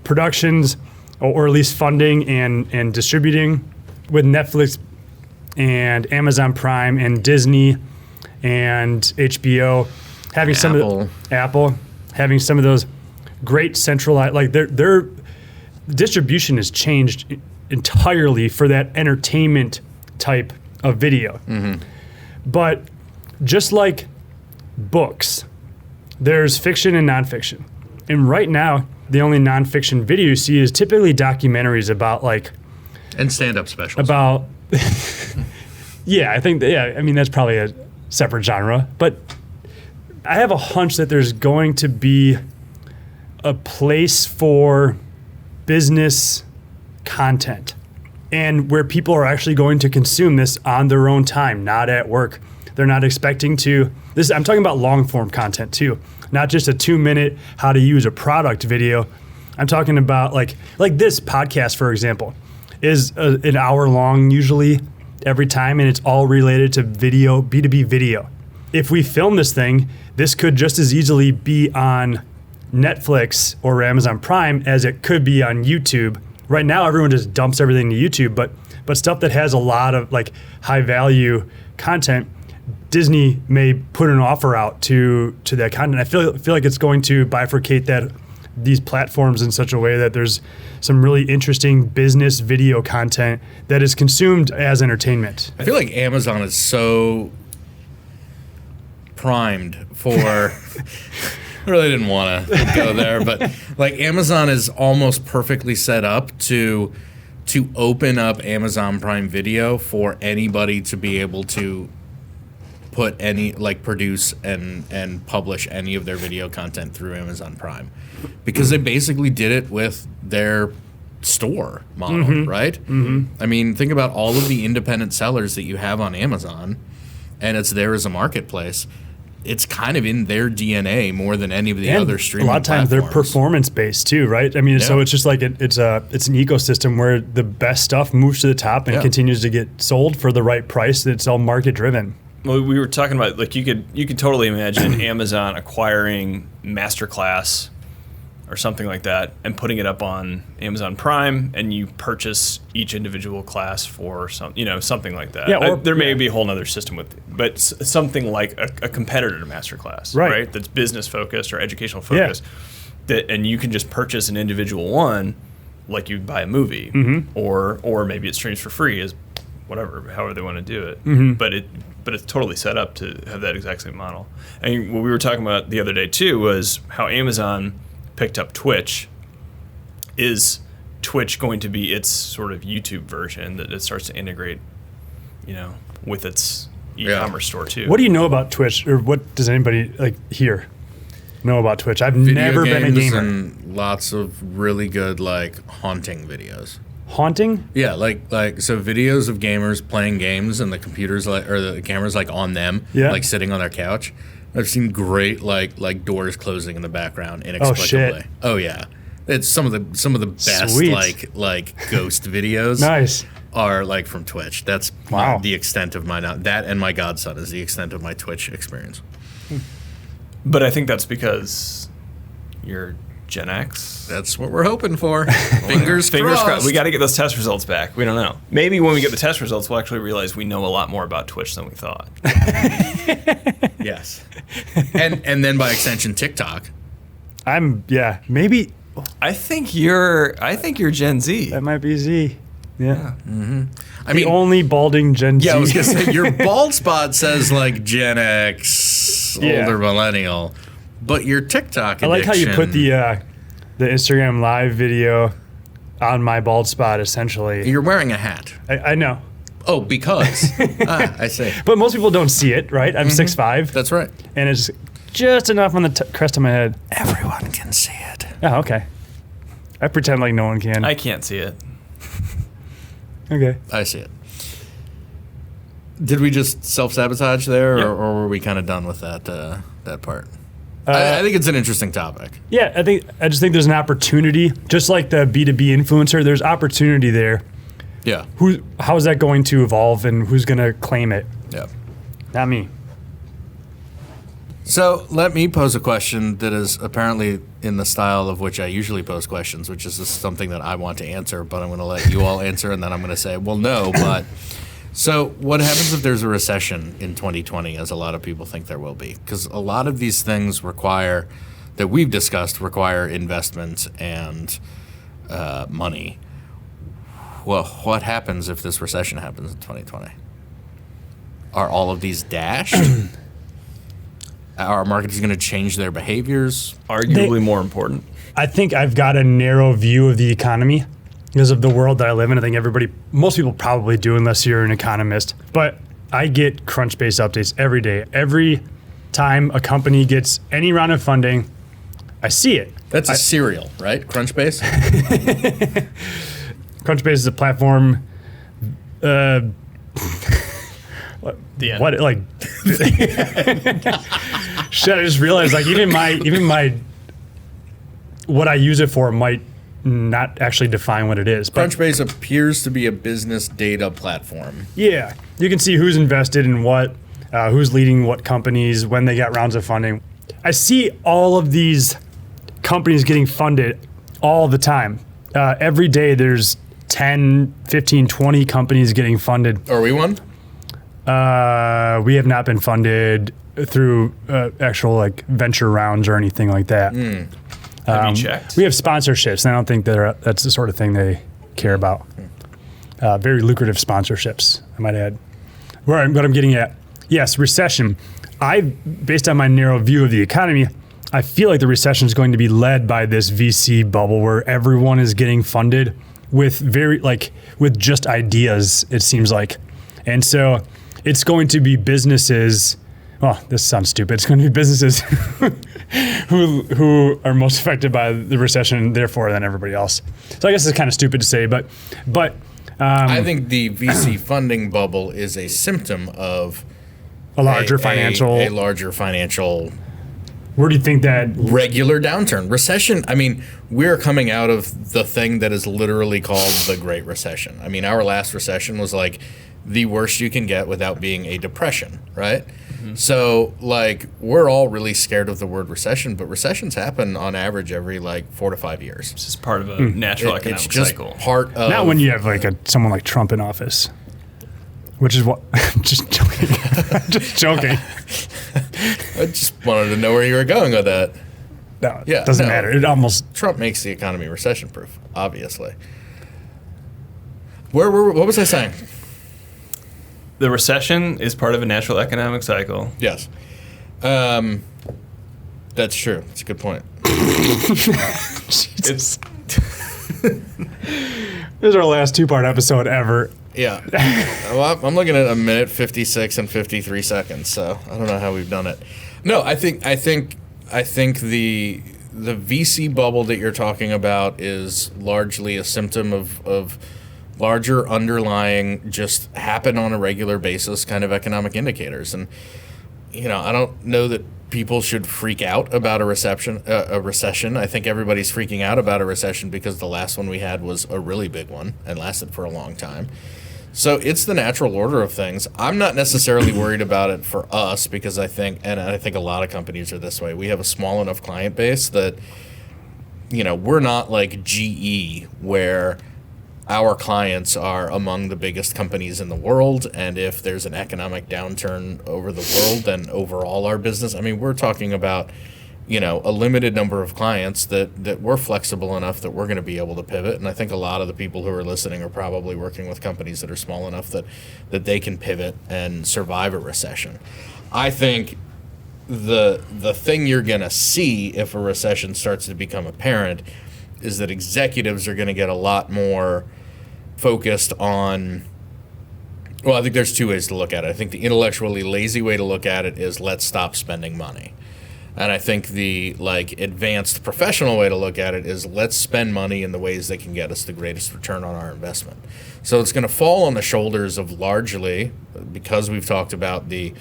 productions, or at least funding and distributing, with Netflix and Amazon Prime and Disney and HBO having Apple having some of those great centralized, their distribution has changed entirely for that entertainment type of video. But just like books, there's fiction and nonfiction. And right now, the only nonfiction video you see is typically documentaries about and stand-up specials. About, yeah, I think, I mean, that's probably a separate genre. But I have a hunch that there's going to be a place for business content and where people are actually going to consume this on their own time, not at work. They're not expecting to, I'm talking about long form content too, not just a 2-minute how to use a product video. I'm talking about like this podcast, for example, is an hour long usually every time, and it's all related to video, B2B video. If we film this thing, this could just as easily be on Netflix or Amazon Prime as it could be on YouTube. Right now, everyone just dumps everything to YouTube, but stuff that has a lot of high value content, Disney may put an offer out to that content. I feel like it's going to bifurcate these platforms in such a way that there's some really interesting business video content that is consumed as entertainment. I feel like Amazon is so primed for. I really didn't want to go there, but Amazon is almost perfectly set up to open up Amazon Prime Video for anybody to be able to put any produce and publish any of their video content through Amazon Prime, because they basically did it with their store model, right? I mean, think about all of the independent sellers that you have on Amazon, and it's there as a marketplace. It's kind of in their DNA more than any of the other streaming platforms. A lot of times they're performance based too, right? I mean, so it's just it's an ecosystem where the best stuff moves to the top and continues to get sold for the right price. It's all market driven. Well, we were talking about you could totally imagine Amazon acquiring Masterclass or something like that and putting it up on Amazon Prime, and you purchase each individual class for something like that. Yeah, there may be a whole other system but something like a competitor to Masterclass, right? That's business focused or educational focused. And you can just purchase an individual one, like you buy a movie, or maybe it streams for free, as however they want to do it. But it's totally set up to have that exact same model. And what we were talking about the other day too was how Amazon picked up Twitch. Is Twitch going to be its sort of YouTube version that it starts to integrate, with its e-commerce store too? What do you know about Twitch, or what does anybody here know about Twitch? I've never been a gamer. And lots of really good haunting videos. Haunting? Yeah, so videos of gamers playing games and the computers or the cameras on them, sitting on their couch. I've seen great doors closing in the background inexplicably. Oh shit. Oh yeah. It's some of the best Sweet. ghost videos. Nice. Are from Twitch. That's the extent of that, and my godson is the extent of my Twitch experience. But I think that's because you're Gen X. That's what we're hoping for. Fingers crossed. We got to get those test results back. We don't know. Maybe when we get the test results, we'll actually realize we know a lot more about Twitch than we thought. Yes. And then by extension, TikTok. Maybe. I think you're Gen Z. That might be Z. Yeah. I mean, only balding Gen Z. Yeah, I was gonna say your bald spot says Gen X, older millennial. But your TikTok addiction. I like how you put the Instagram live video on my bald spot, essentially. You're wearing a hat. I know. Oh, because. I see. But most people don't see it, right? I'm 6'5". That's right. And it's just enough on the crest of my head. Everyone can see it. Oh, okay. I pretend like no one can. I can't see it. Okay. I see it. Did we just self-sabotage there, or were we kind of done with that part? I think it's an interesting topic. Yeah, I just think there's an opportunity, just like the B2B influencer. There's opportunity there. Yeah. How is that going to evolve, and who's going to claim it? Yeah. Not me. So let me pose a question that is apparently in the style of which I usually pose questions, which is just something that I want to answer, but I'm going to let you all answer, and then I'm going to say, well, no, but. So what happens if there's a recession in 2020, as a lot of people think there will be? Because a lot of these things that we've discussed require investment and money. Well, what happens if this recession happens in 2020? Are all of these dashed? Are marketers going to change their behaviors? Arguably more important. I think I've got a narrow view of the economy because of the world that I live in. I think most people probably do unless you're an economist. But I get Crunchbase updates every day. Every time a company gets any round of funding, I see it. That's a cereal, right? Crunchbase? Crunchbase is a platform. The end. What like? Shit! I just realized like even my what I use it for might not actually define what it is. But Crunchbase appears to be a business data platform. yeah, you can see who's invested in what, who's leading what companies, when they got rounds of funding. I see all of these companies getting funded all the time. Every day there's 10, 15, 20 companies getting funded. Are we one? We have not been funded through actual like venture rounds or anything like that. Have you checked? We have sponsorships, and I don't think that's the sort of thing they care about. Very lucrative sponsorships, I might add. What I'm getting at, yes, recession. Based on my narrow view of the economy, I feel like the recession is going to be led by this VC bubble where everyone is getting funded with with just ideas, it seems like. And so it's going to be businesses. Well, this sounds stupid. It's going to be businesses who are most affected by the recession, therefore, than everybody else. So I guess it's kind of stupid to say, but I think the VC funding bubble is a symptom of a larger financial. Where do you think that regular downturn, recession? I mean, we're coming out of the thing that is literally called the Great Recession. I mean, our last recession was like the worst you can get without being a depression, right? Mm-hmm. So, like, we're all really scared of the word recession, but recessions happen on average every, 4 to 5 years. It's just part of a natural economic it's just cycle. Part of... Not when you have, someone like Trump in office, which is what... just joking. Just joking. I just wanted to know where you were going with that. No, it doesn't matter. It almost... Trump makes the economy recession-proof, obviously. What was I saying? The recession is part of a natural economic cycle. Yes. That's true. That's a good point. Jesus. This is our last 2-part episode ever. Yeah. Well, I'm looking at 1 minute 56 and 53 seconds, so I don't know how we've done it. No, I think the VC bubble that you're talking about is largely a symptom of larger underlying, just happen on a regular basis kind of economic indicators. And, I don't know that people should freak out about a recession. I think everybody's freaking out about a recession because the last one we had was a really big one and lasted for a long time. So it's the natural order of things. I'm not necessarily worried about it for us because I think a lot of companies are this way. We have a small enough client base that, we're not like GE where our clients are among the biggest companies in the world, and if there's an economic downturn over the world, then overall our business, we're talking about, a limited number of clients that we're flexible enough that we're going to be able to pivot. And I think a lot of the people who are listening are probably working with companies that are small enough that they can pivot and survive a recession. I think the thing you're going to see if a recession starts to become apparent is that executives are going to get a lot more focused on, well, I think there's 2 ways to look at it. I think the intellectually lazy way to look at it is let's stop spending money. And I think the advanced professional way to look at it is let's spend money in the ways that can get us the greatest return on our investment. So it's going to fall on the shoulders of largely, because we've talked about the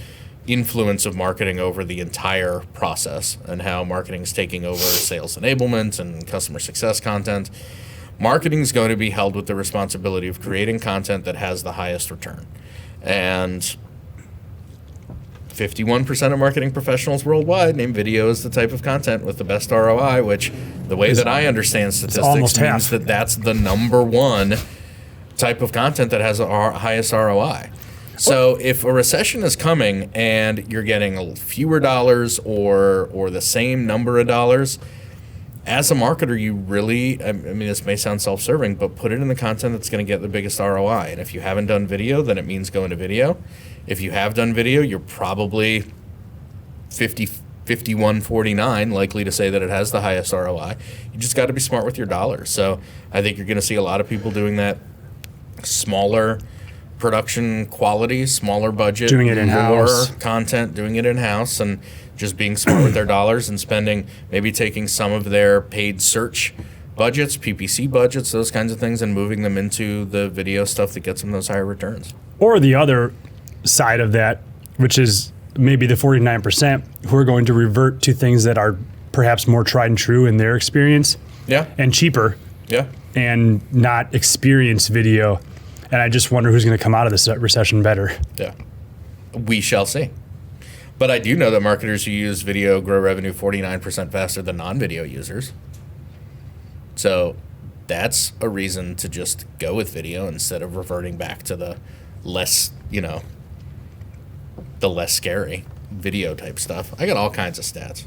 influence of marketing over the entire process and how marketing is taking over sales enablement and customer success content. Marketing is going to be held with the responsibility of creating content that has the highest return. And 51% of marketing professionals worldwide name video as the type of content with the best ROI, which the way that I understand statistics means that that's the number one type of content that has the highest ROI. So if a recession is coming and you're getting fewer dollars or the same number of dollars, as a marketer, you really, this may sound self-serving, but put it in the content that's going to get the biggest ROI. And if you haven't done video, then it means going to video. If you have done video, you're probably 51-49 likely to say that it has the highest ROI. You just got to be smart with your dollars. So I think you're going to see a lot of people doing that smaller production quality, smaller budget, doing it in-house, more content, doing it in-house, and just being smart with their dollars and spending, maybe taking some of their paid search budgets, PPC budgets, those kinds of things, and moving them into the video stuff that gets them those higher returns. Or the other side of that, which is maybe the 49% who are going to revert to things that are perhaps more tried and true in their experience. Yeah. And cheaper. Yeah. And not experience video. And I just wonder who's going to come out of this recession better. Yeah. We shall see. But I do know that marketers who use video grow revenue 49% faster than non-video users. So that's a reason to just go with video instead of reverting back to the less, the less scary video type stuff. I got all kinds of stats.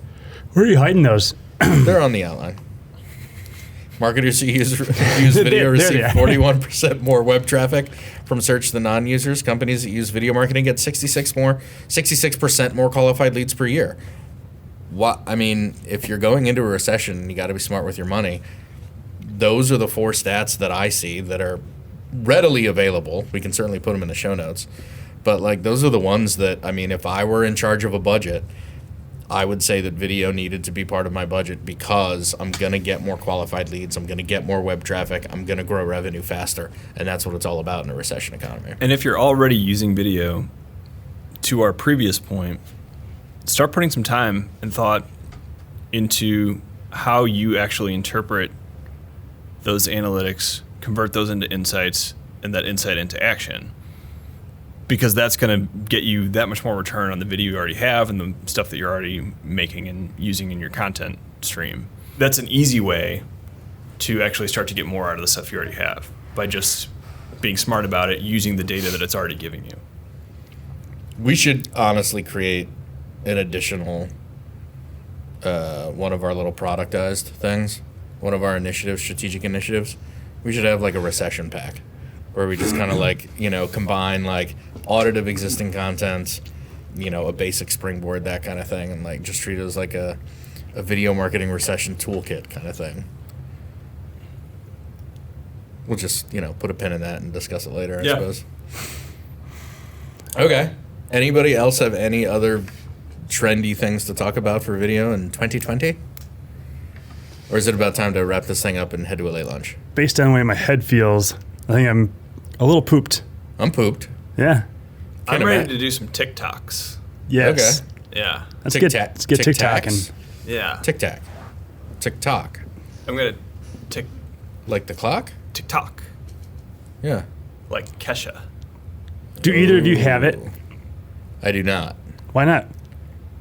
Where are you hiding those? They're on the outline. Marketers who use video receive 41% more web traffic from search than non-users. Companies that use video marketing get 66% more qualified leads per year. If you're going into a recession, you got to be smart with your money. Those are the 4 stats that I see that are readily available. We can certainly put them in the show notes. But those are the ones that, if I were in charge of a budget, I would say that video needed to be part of my budget because I'm going to get more qualified leads. I'm going to get more web traffic. I'm going to grow revenue faster. And that's what it's all about in a recession economy. And if you're already using video, to our previous point, start putting some time and thought into how you actually interpret those analytics, convert those into insights, and that insight into action. Because that's going to get you that much more return on the video you already have and the stuff that you're already making and using in your content stream. That's an easy way to actually start to get more out of the stuff you already have by just being smart about it, using the data that it's already giving you. We should honestly create an additional one of our little productized things, one of our initiatives, strategic initiatives. We should have a recession pack where we just kind of combine audit of existing content, a basic springboard, that kind of thing, and just treat it as a video marketing recession toolkit kind of thing. We'll just, put a pin in that and discuss it later, I suppose. Okay. Anybody else have any other trendy things to talk about for video in 2020? Or is it about time to wrap this thing up and head to a late lunch? Based on the way my head feels, I think I'm a little pooped. I'm pooped. Yeah. I'm ready to do some TikToks. Yes. Okay. Yeah. Let's get TikToking. Yeah. Tic-tac. TikTok. I'm going to Like the clock? TikTok. Yeah. Like Kesha. Do either of you have it? I do not. Why not?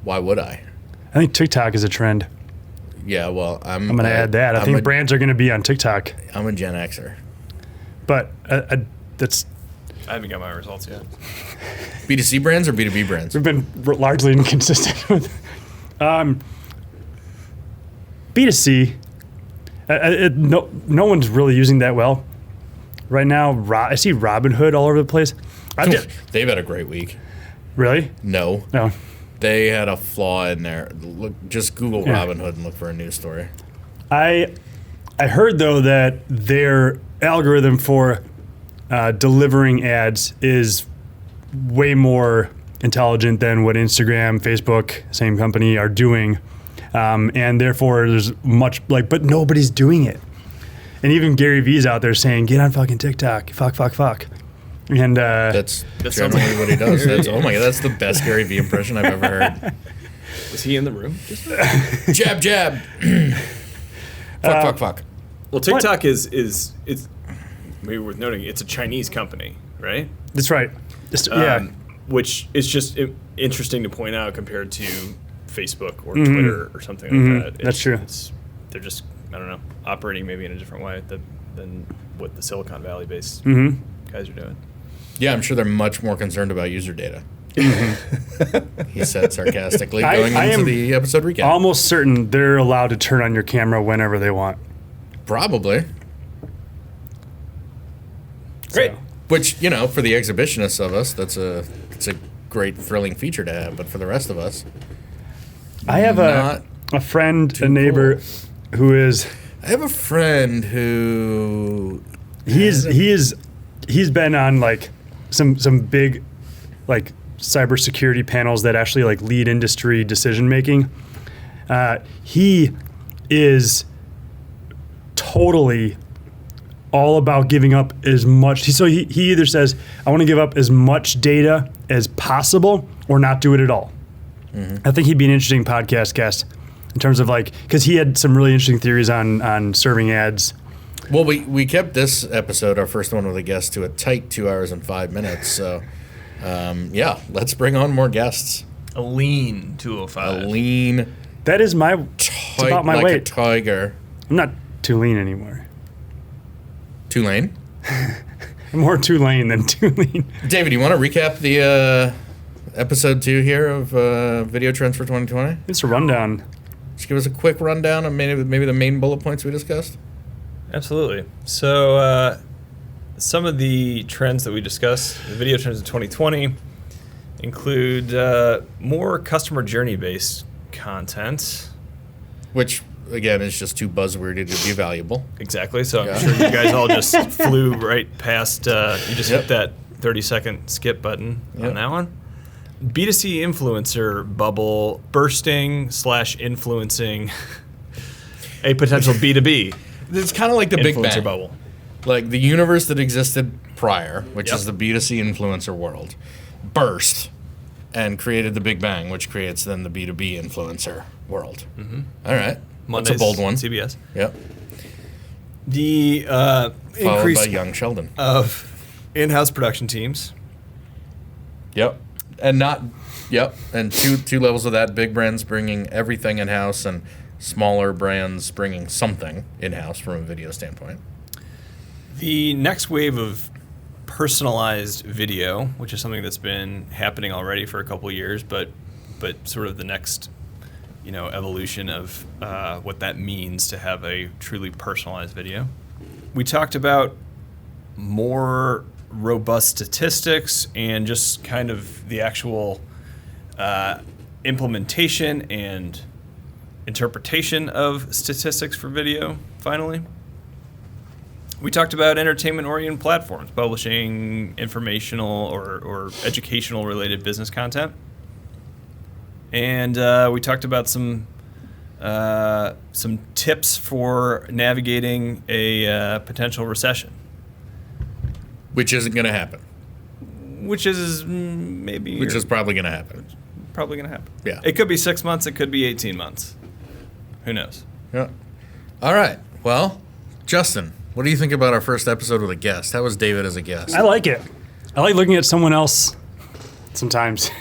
Why would I? I think TikTok is a trend. Yeah, well, I'm going to add that. I think brands are going to be on TikTok. I'm a Gen Xer. But that's... I haven't got my results yet. B2C brands or B2B brands? We've been largely inconsistent with B2C. No one's really using that well. Right now, I see Robinhood all over the place. They've had a great week. Really? No. They had a flaw in there. Just Google Robinhood and look for a news story. I heard, though, that their algorithm for delivering ads is way more intelligent than what Instagram, Facebook, same company, are doing. And therefore, there's much but nobody's doing it. And even Gary Vee's out there saying, get on fucking TikTok. Fuck. And that's generally what he does. Oh my God, that's the best Gary Vee impression I've ever heard. Was he in the room? Jab. Fuck. Well, TikTok is it's maybe worth noting. It's a Chinese company, right? That's right. Which is just interesting to point out compared to Facebook or Twitter or something like that. That's true. They're just, I don't know, operating maybe in a different way than what the Silicon Valley based guys are doing. Yeah, I'm sure they're much more concerned about user data. He said sarcastically, going into the episode recap. Almost certain they're allowed to turn on your camera whenever they want. Probably. Great. So. Which, for the exhibitionists of us, that's it's a great, thrilling feature to have. But for the rest of us, I have a friend, a neighbor, who is. I have a friend who he's been on like some big like cybersecurity panels that actually like lead industry decision making. He is totally all about giving up as much. So he either says, I want to give up as much data as possible or not do it at all. I think he'd be an interesting podcast guest in terms of like, because he had some really interesting theories on serving ads. Well, we kept this episode, our first one with a guest, to a tight 2 hours and 5 minutes. So, yeah, let's bring on more guests. A lean 205. A lean. That is it's about my like weight. A tiger. I'm not too lean anymore. Tulane? I'm more too lean than too lean. David, you want to recap the episode 2 here of Video Trends for 2020? It's a rundown. Just give us a quick rundown of maybe the main bullet points we discussed. Absolutely. So some of the trends that we discussed, the video trends of 2020, include more customer journey-based content. Which, again, is just too buzzwordy to be valuable. Exactly. So I'm sure you guys all just flew right past, you just hit that 30-second skip button on that one. B2C influencer bubble bursting / influencing a potential B2B. It's kind of like the Big Bang bubble. Like the universe that existed prior, which is the B2C influencer world, burst and created the Big Bang, which creates then the B2B influencer world. Mm-hmm. All right. Mondays, that's a bold one. CBS. Yep. The Followed increase by young Sheldon. of in-house production teams. Yep. And two levels of that, big brands bringing everything in-house and smaller brands bringing something in-house from a video standpoint. The next wave of personalized video, which is something that's been happening already for a couple of years, but sort of the next, evolution of what that means to have a truly personalized video. We talked about more robust statistics and just kind of the actual implementation and interpretation of statistics for video, finally. We talked about entertainment-oriented platforms, publishing informational or educational-related business content. And we talked about some tips for navigating a potential recession. Which isn't going to happen. Which is probably going to happen. Probably going to happen. Yeah. It could be 6 months. It could be 18 months. Who knows? Yeah. All right. Well, Justin, what do you think about our first episode with a guest? How was David as a guest? I like it. I like looking at someone else sometimes.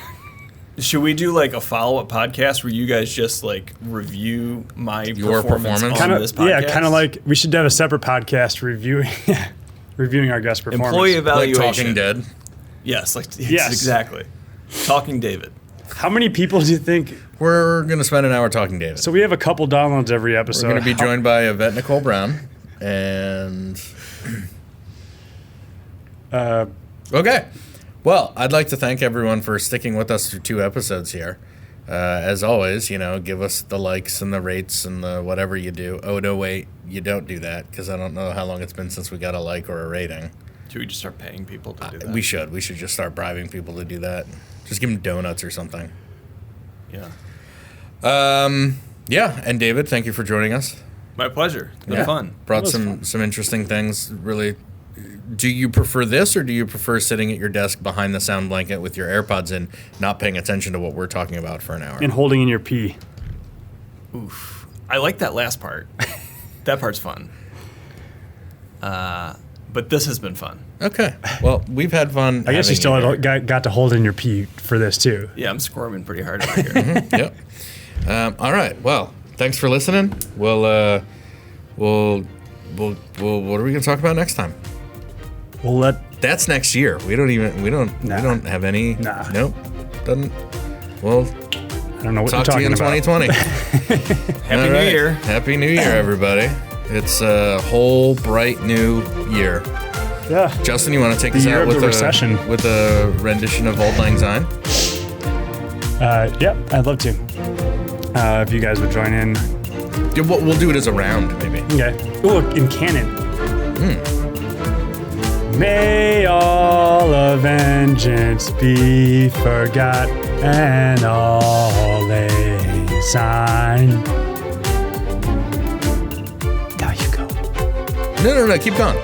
Should we do like a follow-up podcast where you guys just like review your performance on this podcast? Yeah, kind of like we should have a separate podcast reviewing our guest performance. Employee evaluation. Like Talking Dead? Yes, exactly. Talking David. How many people do you think? We're going to spend an hour talking David. So we have a couple downloads every episode. We're going to be joined by Yvette Nicole Brown. And okay. Well, I'd like to thank everyone for sticking with us through 2 episodes here. As always, give us the likes and the rates and the whatever you do. Oh, no, wait, you don't do that because I don't know how long it's been since we got a like or a rating. Should we just start paying people to do that? We should. We should just start bribing people to do that. Just give them donuts or something. Yeah. Yeah, and David, thank you for joining us. My pleasure. It's been fun. Brought some interesting things, really. Do you prefer this, or do you prefer sitting at your desk behind the sound blanket with your AirPods in, not paying attention to what we're talking about for an hour? And holding in your pee. Oof. I like that last part. That part's fun. But this has been fun. Okay. Well, we've had fun. I guess you still got to hold in your pee for this, too. Yeah, I'm squirming pretty hard over here. Yep. All right. Well, thanks for listening. We'll what are we going to talk about next time? That's next year. We don't have any. Nah. Nope. Doesn't. Well, I don't know what talk you're talking to you in about. 2020. Happy New Year. Happy New Year, everybody. It's a whole bright new year. Yeah. Justin, you want to take The us year out of the with recession. a rendition of Auld Lang Syne? Yeah, I'd love to. If you guys would join in. Yeah, we'll do it as a round, maybe. Okay. Oh, in canon. May all of vengeance be forgot and all Lang Syne. There you go. No, keep going.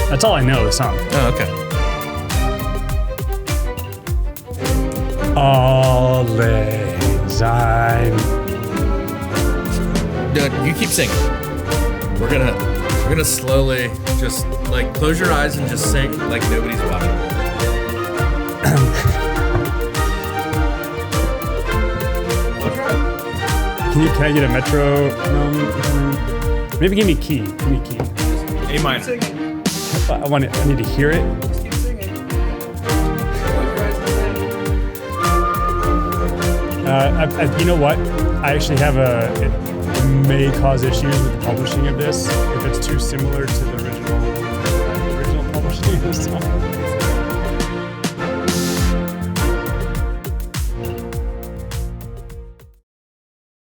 That's all I know, the song. Oh, okay. All Lang Syne. No, you keep singing. We're gonna slowly just like close your eyes and just sing like nobody's watching. Can I get a metronome? Maybe give me a key. Give me a key. A minor. I need to hear it. Just keep singing. You know what? I actually have it may cause issues with the publishing of this if it's too similar to the original publishing of this song.